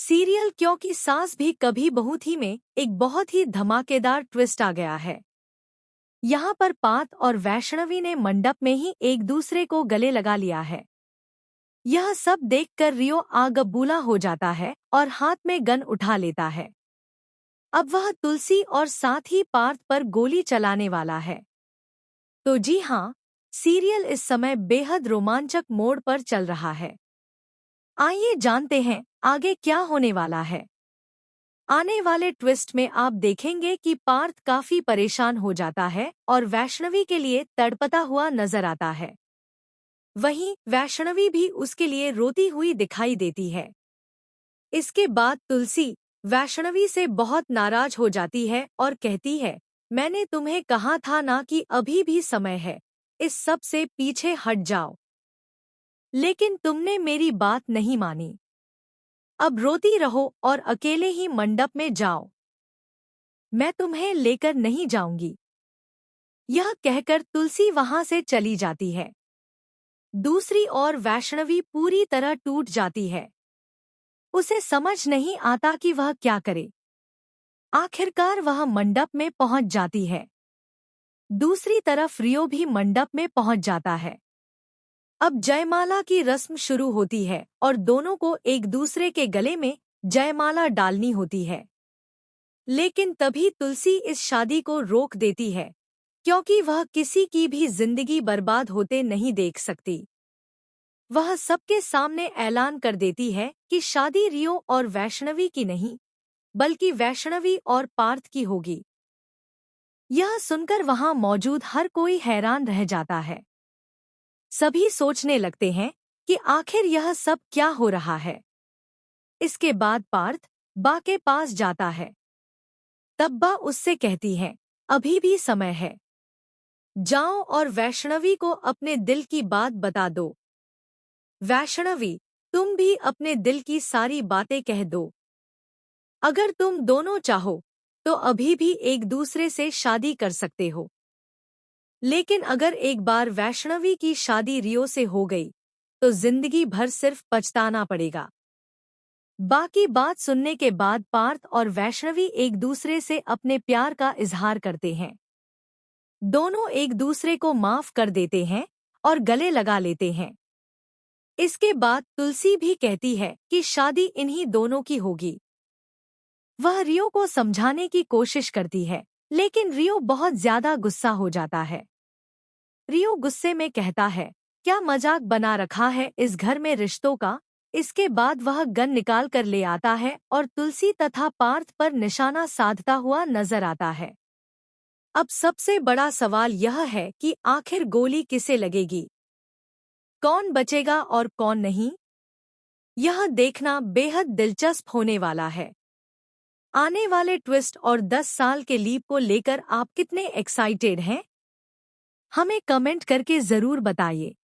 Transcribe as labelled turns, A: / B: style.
A: Serial क्योंकि सास भी कभी बहू थी में एक बहुत ही धमाकेदार ट्विस्ट आ गया है। यहाँ पर पार्थ और वैष्णवी ने मंडप में ही एक दूसरे को गले लगा लिया है। यह सब देखकर रियो आगबूला हो जाता है और हाथ में गन उठा लेता है। अब वह तुलसी और साथ ही पार्थ पर गोली चलाने वाला है। तो जी हाँ, सीरियल इस समय बेहद रोमांचक मोड़ पर चल रहा है। आइए जानते हैं आगे क्या होने वाला है। आने वाले ट्विस्ट में आप देखेंगे कि पार्थ काफी परेशान हो जाता है और वैष्णवी के लिए तड़पता हुआ नजर आता है। वहीं वैष्णवी भी उसके लिए रोती हुई दिखाई देती है। इसके बाद तुलसी वैष्णवी से बहुत नाराज हो जाती है और कहती है, मैंने तुम्हें कहा था ना कि अभी भी समय है, इस सब से पीछे हट जाओ। लेकिन तुमने मेरी बात नहीं मानी। अब रोती रहो और अकेले ही मंडप में जाओ। मैं तुम्हें लेकर नहीं जाऊंगी। यह कहकर तुलसी वहां से चली जाती है। दूसरी ओर वैष्णवी पूरी तरह टूट जाती है। उसे समझ नहीं आता कि वह क्या करे। आखिरकार वह मंडप में पहुंच जाती है। दूसरी तरफ रियो भी मंडप में पहुंच जाता है। अब जयमाला की रस्म शुरू होती है और दोनों को एक दूसरे के गले में जयमाला डालनी होती है। लेकिन तभी तुलसी इस शादी को रोक देती है, क्योंकि वह किसी की भी जिंदगी बर्बाद होते नहीं देख सकती। वह सबके सामने ऐलान कर देती है कि शादी रियो और वैष्णवी की नहीं, बल्कि वैष्णवी और पार्थ की होगी। यह सुनकर वहां मौजूद हर कोई हैरान रह जाता है। सभी सोचने लगते हैं कि आखिर यह सब क्या हो रहा है। इसके बाद पार्थ बा के पास जाता है। तब बा उससे कहती है, अभी भी समय है। जाओ और वैष्णवी को अपने दिल की बात बता दो। वैष्णवी, तुम भी अपने दिल की सारी बातें कह दो। अगर तुम दोनों चाहो तो अभी भी एक दूसरे से शादी कर सकते हो। लेकिन अगर एक बार वैष्णवी की शादी रियो से हो गई तो जिंदगी भर सिर्फ पछताना पड़ेगा। बाकी बात सुनने के बाद पार्थ और वैष्णवी एक दूसरे से अपने प्यार का इजहार करते हैं। दोनों एक दूसरे को माफ कर देते हैं और गले लगा लेते हैं। इसके बाद तुलसी भी कहती है कि शादी इन्हीं दोनों की होगी। वह रियो को समझाने की कोशिश करती है, लेकिन रियो बहुत ज्यादा गुस्सा हो जाता है। रियो गुस्से में कहता है, क्या मजाक बना रखा है इस घर में रिश्तों का। इसके बाद वह गन निकाल कर ले आता है और तुलसी तथा पार्थ पर निशाना साधता हुआ नजर आता है। अब सबसे बड़ा सवाल यह है कि आखिर गोली किसे लगेगी, कौन बचेगा और कौन नहीं। यह देखना बेहद दिलचस्प होने वाला है। आने वाले ट्विस्ट और 10 साल के लीप को लेकर आप कितने एक्साइटेड हैं? हमें कमेंट करके जरूर बताइए।